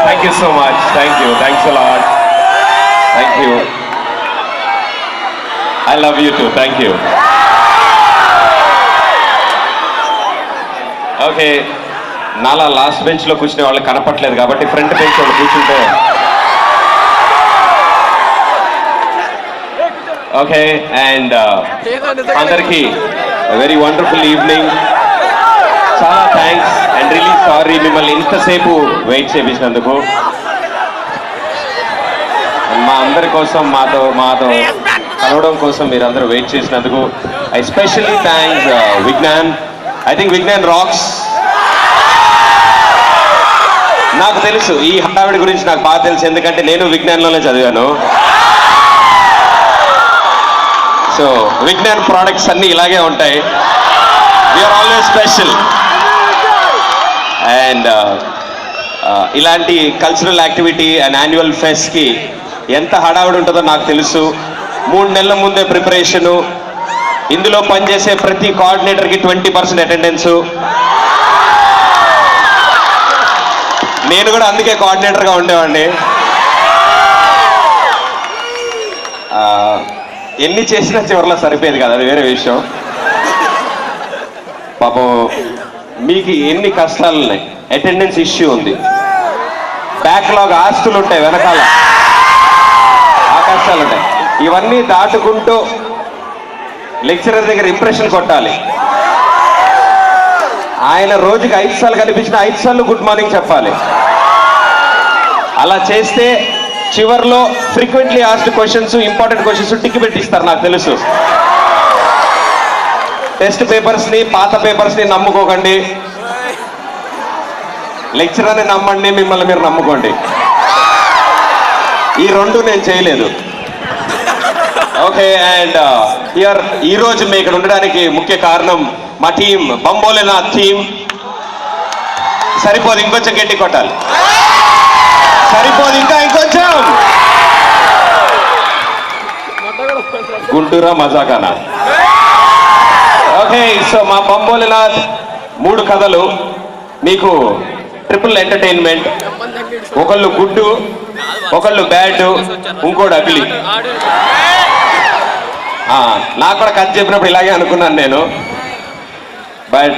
Thank you so much. Thank you. Thanks a lot. Thank you. I love you too. Thank you. Okay, నాలా last బెంచ్లో కూర్చునే వాళ్ళు కనపట్లేదు కాబట్టి front bench వాళ్ళు కూర్చుంటే ఓకే. అండ్ అందరికీ వెరీ వండర్ఫుల్ ఈవినింగ్. చాలా థ్యాంక్స్ అండ్ రియలీ సారీ మిమ్మల్ని ఇంతసేపు వెయిట్ చేయించినందుకు. మా అందరి కోసం మాతో కలవడం కోసం మీరందరూ వెయిట్ చేసినందుకు I specially thanks Vignan. I think Vignan rocks. నాకు తెలుసు ఈ హడావిడి గురించి, నాకు బాగా తెలుసు, ఎందుకంటే నేను విజ్ఞాన్లోనే చదివాను. సో విజ్ఞాన్ ప్రోడక్ట్స్ అన్నీ ఇలాగే ఉంటాయి. We are always special. అండ్ ఇలాంటి కల్చరల్ యాక్టివిటీ అండ్ యాన్యువల్ ఫెస్ట్కి ఎంత హడావిడి ఉంటుందో నాకు తెలుసు. 3 నెలల ముందే ప్రిపరేషను, ఇందులో పనిచేసే ప్రతి కోఆర్డినేటర్కి 20% అటెండెన్సు. నేను కూడా అందుకే కోఆర్డినేటర్గా ఉండేవాడిని. ఎన్ని చేసినా చివరిలో సరిపోయేది కదా, అది వేరే విషయం. పాపం మీకు ఎన్ని కష్టాలు ఉన్నాయి. అటెండెన్స్ ఇష్యూ ఉంది, బ్యాక్లాగ్ ఆస్తులు ఉంటాయి, వెనకాల ఆ కష్టాలు ఉంటాయి. ఇవన్నీ దాటుకుంటూ లెక్చరర్ దగ్గర ఇంప్రెషన్ కొట్టాలి. ఆయన రోజుకి 5 సార్లు కనిపించిన 5 సార్లు గుడ్ మార్నింగ్ చెప్పాలి. అలా చేస్తే చివర్లో frequently asked questions, important questions tick పెట్టిస్తారు. నాకు తెలుసు. టెస్ట్ పేపర్స్ని, పాత పేపర్స్ని నమ్ముకోకండి. లెక్చరర్ని నమ్మండి, మిమ్మల్ని మీరు నమ్ముకోండి. ఈ 2 నేను చేయలేదు. ఓకే. అండ్ ఈరోజు మేము ఇక్కడ ఉండడానికి ముఖ్య కారణం మా టీం, బంబోలేనాథ్ టీం. సరిపోదు, ఇంకొంచెం గట్టి కొట్టాలి. సరిపోదు, ఇంకొంచెం. గుంటూరా మజాకానా. ఓకే. సో మా బంబోలేనాథ్ 3 కథలు మీకు ట్రిపుల్ ఎంటర్టైన్మెంట్. ఒకళ్ళు గుడ్డు, ఒకళ్ళు బ్యాడ్, ఇంకోటి అగ్లీ. నాకు కూడా కథ చెప్పినప్పుడు ఇలాగే అనుకున్నాను నేను. బట్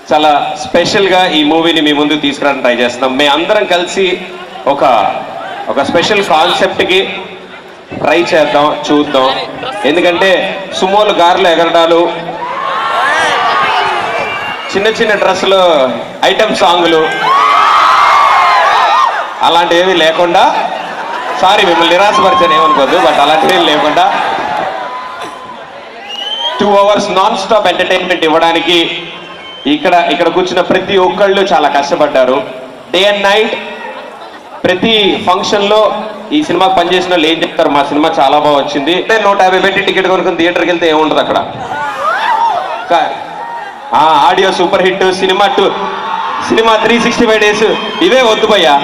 చాలా స్పెషల్గా ఈ మూవీని మీ ముందుకు తీసుకురావడానికి ట్రై చేస్తున్నాం. మేము అందరం కలిసి ఒక స్పెషల్ కాన్సెప్ట్కి ట్రై చేద్దాం, చూద్దాం. ఎందుకంటే సుమోలు గార్లు ఎగరడాలు, చిన్న చిన్న డ్రెస్సులు, ఐటమ్ సాంగులు అలాంటివి లేకుండా, సారీ మిమ్మల్ని నిరాశపరిచాను ఏమనుకోద్దు, బట్ అలాంటివి లేకుండా 2 hours నాన్ స్టాప్ ఎంటర్టైన్మెంట్ ఇవ్వడానికి ఇక్కడ కూర్చున్న ప్రతి ఒక్కళ్ళు చాలా కష్టపడ్డారు. డే అండ్ నైట్ ప్రతి ఫంక్షన్లో ఈ సినిమాకి పనిచేసిన వాళ్ళు ఏం చెప్తారు, మా సినిమా చాలా బాగా వచ్చింది. 150 పెట్టి టికెట్ కొనుక్కుని థియేటర్కి వెళ్తే ఏముంటుంది అక్కడ. Audio super hit, cinema 365 days ఇవే వద్దు భయ్యా.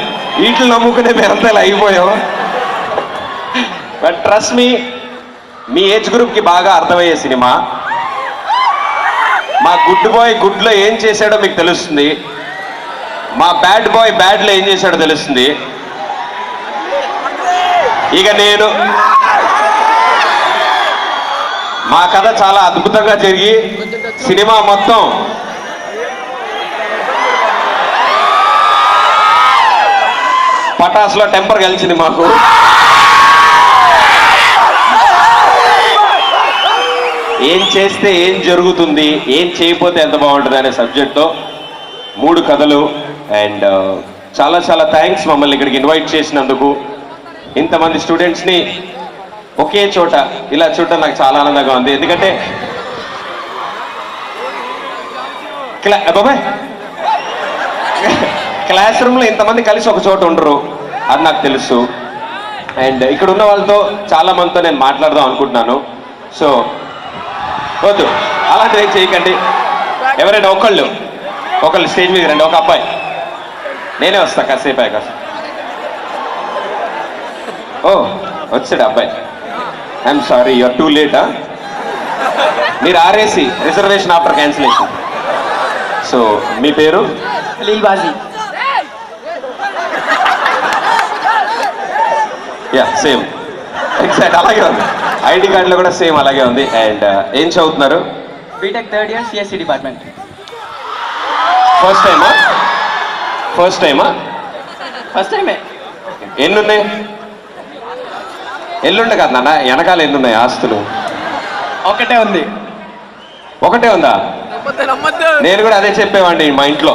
వీటిని నమ్ముకునే మేమంతా ఇలా అయిపోయాం. బట్ ట్రస్ట్ మీ ఏజ్ గ్రూప్కి బాగా అర్థమయ్యే సినిమా. మా గుడ్ బాయ్ గుడ్లో ఏం చేశాడో మీకు తెలుస్తుంది, మా బ్యాడ్ బాయ్ బ్యాడ్లో ఏం చేశాడో తెలుస్తుంది. ఇక మా కథ చాలా అద్భుతంగా జరిగి సినిమా మొత్తం పటాస్లో టెంపర్ కలిసింది మాకు. ఏం చేస్తే ఏం జరుగుతుంది, ఏం చేయకపోతే ఎంత బాగుంటుంది అనే సబ్జెక్ట్తో 3 కథలు. అండ్ చాలా చాలా థ్యాంక్స్ మమ్మల్ని ఇక్కడికి ఇన్వైట్ చేసినందుకు. ఇంతమంది స్టూడెంట్స్ని ఒకే చోట ఇలా చూడటం నాకు చాలా ఆనందంగా ఉంది. ఎందుకంటే బాబాయ్ క్లాస్ రూమ్లో ఇంతమంది కలిసి ఒక చోట ఉండరు, అది నాకు తెలుసు. అండ్ ఇక్కడ ఉన్న వాళ్ళతో చాలా మందితో నేను మాట్లాడదాం అనుకుంటున్నాను. సో వద్దు, అలాంటివి ఏం చేయకండి. ఎవరైనా ఒకళ్ళు స్టేజ్ మీద రండి. ఒక అబ్బాయి, నేనే వస్తా కాసేపు అయ్యాక. ఓ వచ్చాడు అబ్బాయి. ఐఎమ్ సారీ, యూఆర్ టూ లేటా. మీరు RAC reservation after cancellation. So మీ పేరు? Khaleel Baji. Yeah same exact అలాగే ఉంది. ఐడి కార్డులో కూడా సేమ్ అలాగే ఉంది. అండ్ ఏం చదువుతున్నారు? BTech third year CSC department. First టైమా? ఫస్ట్ టైమా? ఫస్ట్ టైమే. ఎన్నున్నాయి? ఎల్లుండే కదా నాన్న, వెనకాల ఎన్నున్నాయి ఆస్తులు? ఒకటే ఉంది. ఒకటే ఉందా? నేను కూడా అదే చెప్పేవాడిని మా ఇంట్లో.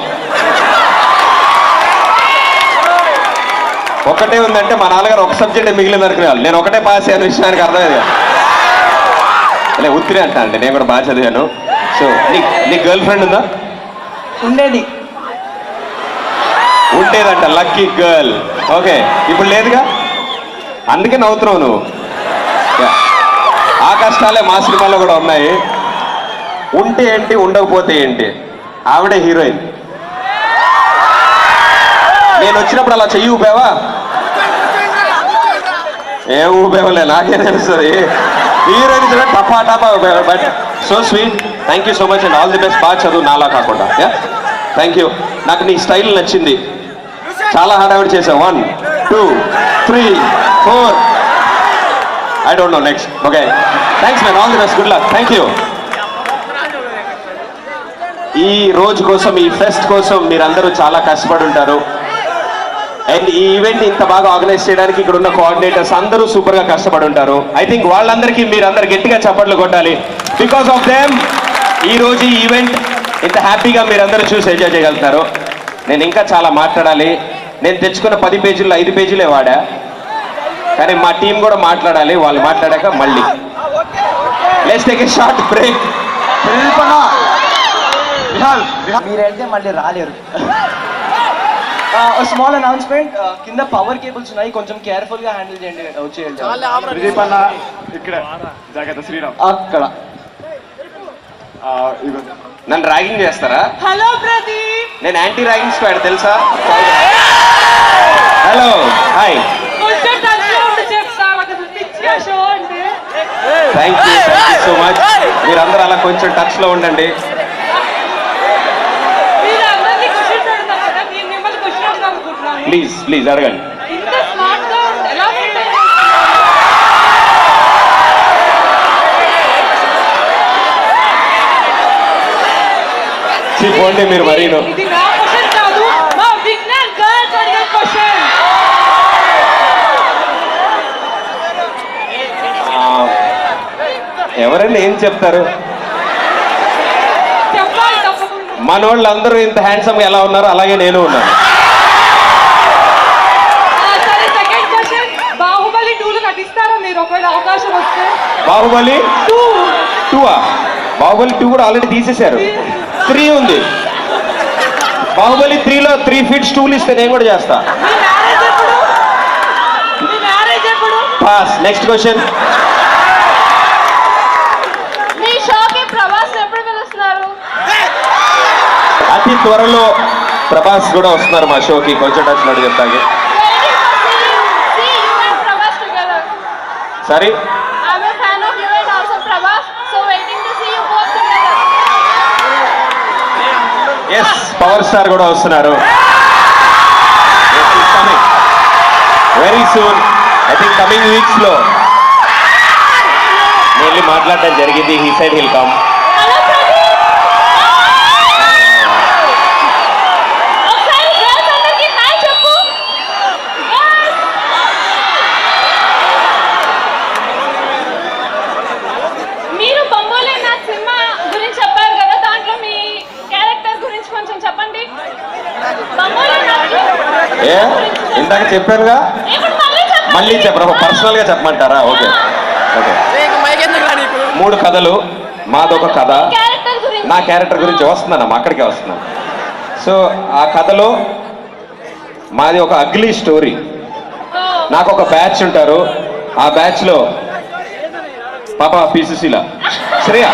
ఒకటే ఉందంటే మా నాన్నగారు ఒక సబ్జెక్ట్ మిగిలింది అనుకునేవాళ్ళు. నేను ఒకటే పాస్ అయ్యాను విషయానికి అర్థమైంది కదా. అలా ఉత్తిరే అంటా అంటే నేను కూడా బాగా చదివాను. సో నీకు గర్ల్ ఫ్రెండ్ ఉందా? ఉండేది. ఉండేదంట, లక్కీ గర్ల్. ఓకే, ఇప్పుడు లేదుగా, అందుకే నవ్వుతున్నావు నువ్వు. ఆ కష్టాలే మా సినిమాలో కూడా ఉన్నాయి. ఉంటే ఏంటి, ఉండకపోతే ఏంటి, ఆవిడే హీరోయిన్. నేను వచ్చినప్పుడు అలా చెయ్యి ఊపావా? ఏం ఊపేవలే, నాకే తెలుస్తుంది. హీరోయిన్ కూడా టపా టపా ఊపేవా. But so sweet, thank you so much and all the best. బాగా చదువు నాలా కాకుండా. Thank you. నాకు నీ స్టైల్ నచ్చింది, చాలా హడావిడి చేసావు. 1 2 3 4 I don't know next. Okay, thanks man, all the best, good luck. Thank you. ఈ రోజు కోసం, ఈ ఫెస్ట్ కోసం మీరందరూ చాలా కష్టపడి ఉంటారు. అండ్ ఈ ఈవెంట్ ఇంత బాగా ఆర్గనైజ్ చేయడానికి ఇక్కడ ఉన్న కోఆర్డినేటర్స్ అందరూ సూపర్ గా కష్టపడి ఉంటారు. ఐ థింక్ వాళ్ళందరికీ మీరందరూ గట్టిగా చప్పట్లు కొట్టాలి. బికాస్ ఆఫ్ దెమ్ ఈ రోజు ఈ ఈవెంట్ ఇంత హ్యాపీగా మీరందరూ చూసి ఎంజాయ్ చేయగలుగుతారు. నేను ఇంకా చాలా మాట్లాడాలి. నేను తెచ్చుకున్న 10 పేజీల్లో 5 పేజీలే వాడా, కానీ మా టీం కూడా మాట్లాడాలి. వాళ్ళు మాట్లాడాక మళ్ళీ let's take a short break. మీరైతే మళ్ళీ రాలేరు. స్మాల్ అనౌన్స్మెంట్, కింద పవర్ కేబుల్స్ ఉన్నాయి, కొంచెం కేర్ఫుల్ గా హ్యాండిల్ చేయండి. వచ్చేయండి. ఇక్కడ జాగ్రత్త శ్రీరామ్. అక్కడ నన్ను ర్యాగింగ్ చేస్తారా? హలో ప్రదీప్, నేను యాంటీ ర్యాగింగ్ స్క్వాడ్ తెలుసా? Hello, hi. కొంచెం టచ్ లో ఉండి చెప్తా, ఒక పిచ్చిగా షో అంటే. Thank you so much. మీరందరూ అలా కొంచెం టచ్ లో ఉండండి. మీరు అందరినీ క్వశ్చన్ అడుగుతారు కదా, నేను మిమ్మల్ని క్వశ్చన్ అడుగుతాను అనుకుంటున్నాను. ప్లీజ్ ప్లీజ్ అడగండి. ఇంత స్మార్ట్ గా ఎలా ఉంటాయి? పోండి మీరు మరీను. ఇది నా క్వశ్చన్ కాదు, మా విజ్ఞాన్ గర్ల్స్ అడిగే క్వశ్చన్. ఎవరైనా ఏం చెప్తారు? చెప్పాలి తప్పకుండా. మనోళ్ళందరూ ఇంత హ్యాండ్సమ్ ఎలా ఉన్నారో అలాగే నేను ఉన్నాను. సరే, సెకండ్ క్వశ్చన్, బాహుబలి 2 నటిస్తారా మీరు ఒకవేళ అవకాశం వస్తే? బాహుబలి 2 బాహుబలి 2 కూడా ఆల్రెడీ తీసేశారు. 3 ఉంది. బాహుబలి 3లో 3 feet స్టూల్ ఇస్తే నేను కూడా చేస్తా. మీ మ్యారేజ్ ఎప్పుడు? మీ మ్యారేజ్ ఎప్పుడు? పాస్. Next question. మీ షోకి ప్రభాస్ ఎప్పుడు పిలుస్తున్నారు? అతి త్వరలో ప్రభాస్ కూడా వస్తున్నారు మా షోకి. కొంచెం టచ్ నడు చెప్తాను. సరే, I'm a fan of you and also Prabhas, so waiting to see you both together. Yes, power star కూడా వస్తున్నారు. Very soon, I think coming weeks లో నేను మాట్లాడడం జరిగింది. He side hill come. Hello Pradeep. ఒకసారి girls అందరికి hi చెప్పు. మీరు బొమ్మలే నా సినిమా గురించి చెప్పారు కదా, దాంట్లో మీ క్యారెక్టర్ గురించి కొంచెం చెప్పండి. బొమ్మలే ఏ ఇందాక చెప్పానుగా, ఇప్పుడు మళ్ళీ చెప్పండి. మళ్ళీ చెప్పరా? పర్సనల్ గా చెప్పమంటారా? Okay okay. 3 కథలు, మాదొక కథ. క్యారెక్టర్ గురించి. నా క్యారెక్టర్ గురించి వస్తున్నానమ్మా, అక్కడికే వస్తున్నాను. సో ఆ కథలో మాది ఒక అగ్లీ స్టోరీ. నాకు ఒక బ్యాచ్ ఉంటారు. ఆ బ్యాచ్ లో పాప పి సుశీల, శ్రేయ,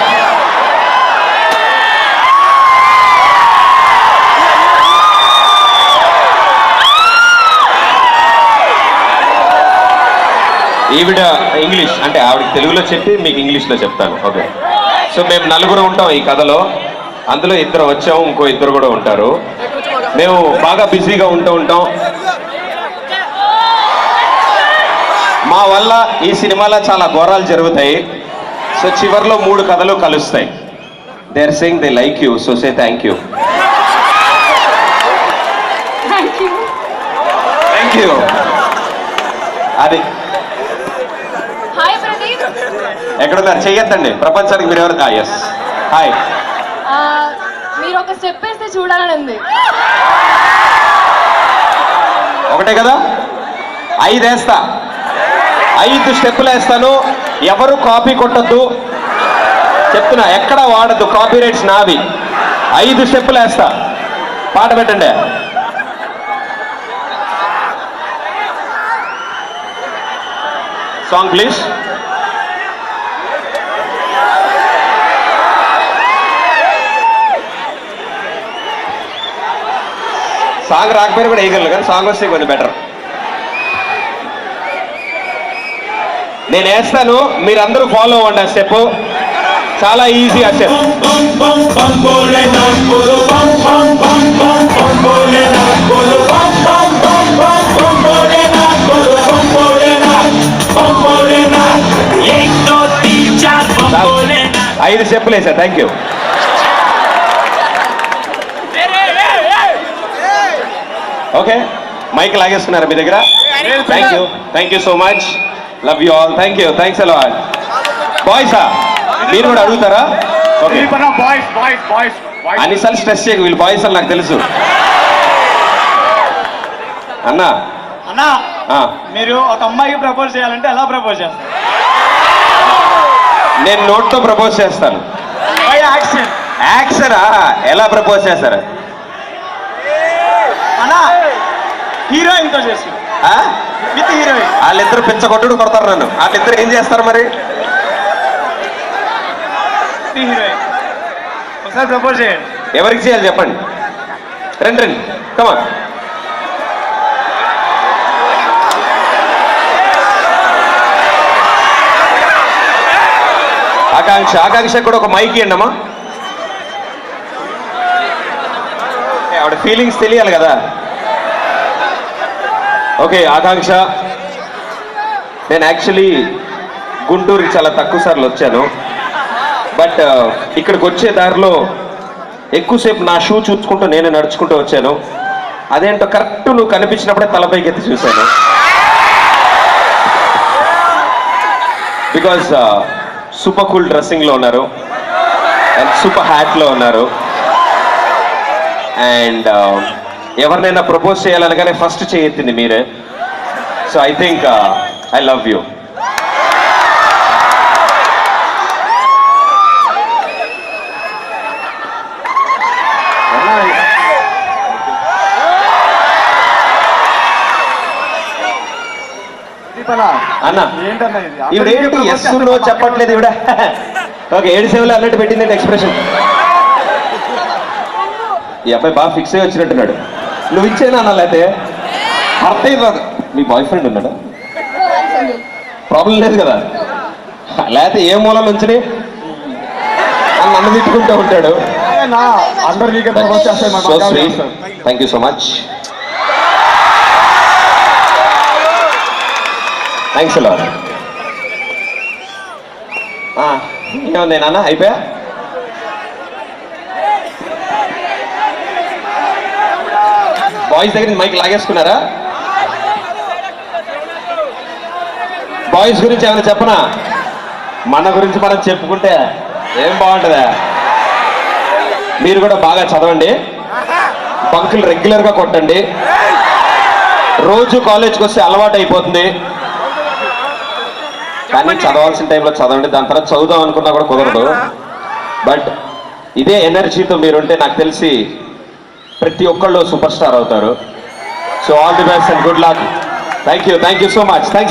ఈవిడ ఇంగ్లీష్ అంటే ఆవిడకి తెలుగులో చెప్పి మీకు ఇంగ్లీష్లో చెప్తాను. ఓకే. సో మేము 4 ఉంటాం ఈ కథలో. అందులో 2 వచ్చాము, ఇంకో 2 కూడా ఉంటారు. మేము బాగా బిజీగా ఉంటాం. మా వల్ల ఈ సినిమాలో చాలా ఘోరాలు జరుగుతాయి. సో చివర్లో 3 కథలు కలుస్తాయి. They are saying they like you, so say thank you. Thank you. Thank you. అది హాయ్ ప్రదీప్. ఎక్కడున్నారు చెయ్యొద్దండి, ప్రపంచానికి మీరు ఎవరు? Yes hi. మీరు ఒక స్టెప్ వేస్తే చూడాలని ఉంది. ఒకటే కదా, 5 వేస్తా, 5 స్టెప్పులు వేస్తాను. ఎవరు కాపీ కొట్టద్దు చెప్తున్నా, ఎక్కడ వాడద్దు, కాపీ రైట్స్ నావి. 5 స్టెప్పులు వేస్తా, పాట పెట్టండి. Song please. సాంగ్ రాకపోయినా కూడా వేయగలను, కానీ సాంగ్ వస్తే కొంచెం బెటర్. నేను వేస్తాను, మీరందరూ ఫాలో అవ్వండి. ఆ స్టెప్ చాలా ఈజీ. ఆ స్టెప్ ఐదు స్టెప్పులు వేసా. Thank you. ఓకే, మైక్ లాగేసుకున్నారా మీ దగ్గర? Thank you so much. Love you all. Thank you. Thanks a lot. బాయ్సా మీరు కూడా అడుగుతారా? ఓకే, అన్నిసార్లు స్ట్రెస్ చేయకు, వీళ్ళు బాయ్స్ అని నాకు తెలుసు. అన్నా అన్నా, మీరు ఒక అమ్మాయికి ప్రపోజ్ చేయాలంటే ఎలా ప్రపోజ్ చేస్తారు? నేను నోట్తో ప్రపోజ్ చేస్తాను. యాక్షన్. యాక్షనా? ఎలా ప్రపోజ్ చేస్తారు? అన్నా, హీరోయిన్ తో చేసి విత్ హీరోయిన్. వాళ్ళిద్దరు పిచ్చగొట్టుడు కొడతారు నన్ను. వాళ్ళిద్దరు ఏం చేస్తారు మరి? హీరోయిన్ ఒకసారి ప్రపోజ్ చేయండి. ఎవరికి చేయాలి చెప్పండి. రండి రండి, కమాన్. ఆకాంక్ష కూడా ఒక మైక్ ఇవ్వండి అమ్మా. ఆవిడ ఫీలింగ్స్ తెలియాలి కదా. ఓకే ఆకాంక్ష, నేను యాక్చువల్లీ గుంటూరుకి చాలా తక్కువ సార్లు వచ్చాను. బట్ ఇక్కడికి వచ్చే దారిలో ఎక్కువసేపు నా షూ చూసుకుంటూ నేను నడుచుకుంటూ వచ్చాను. అదేంటో కరెక్ట్ నువ్వు కనిపించినప్పుడే తలపైకి ఎత్తి చూశాను. బికాజ్ సూపర్ కూల్ డ్రెస్సింగ్లో ఉన్నారు అండ్ సూపర్ హ్యాట్లో ఉన్నారు. అండ్ ఎవరినైనా ప్రపోజ్ చేయాలనగానే ఫస్ట్ చేయెత్తింది మీరే. So I think I love you. అన్న ఇవిడేంటి ఎస్ నో చెప్పట్లేదు ఇవిడ. ఓకే, 7 సేవలు అన్నట్టు పెట్టిందంటే ఎక్స్ప్రెషన్. ఈ అబ్బాయి బాగా ఫిక్స్ అయ్యి వచ్చినట్టున్నాడు. నువ్వు ఇచ్చేనా అన్న? లేకపోతే అర్థం కాదు. మీ బాయ్ ఫ్రెండ్ ఉన్నాడా? ప్రాబ్లం లేదు కదా? లేకపోతే ఏ మూలం నుంచి నన్ను తిట్టుకుంటూ ఉంటాడు. Thank you so much. Thanks అలా. ఏముంది నాన్న, అయిపోయా? బాయ్స్ దగ్గర మైక్ లాగేసుకున్నారా? బాయ్స్ గురించి ఏమైనా చెప్పనా? మన గురించి మనం చెప్పుకుంటే ఏం బాగుంటుందా? మీరు కూడా బాగా చదవండి, బంకులు రెగ్యులర్గా కొట్టండి. రోజు కాలేజ్కి వస్తే అలవాటు అయిపోతుంది. కానీ చదవాల్సిన టైంలో చదవండి. దాని తర్వాత చదువుదాం అనుకున్నా కూడా కుదరదు. బట్ ఇదే ఎనర్జీతో మీరుంటే నాకు తెలిసి ప్రతి ఒక్కళ్ళు సూపర్ స్టార్ అవుతారు. So all the best and good luck. Thank you so much. Thanks.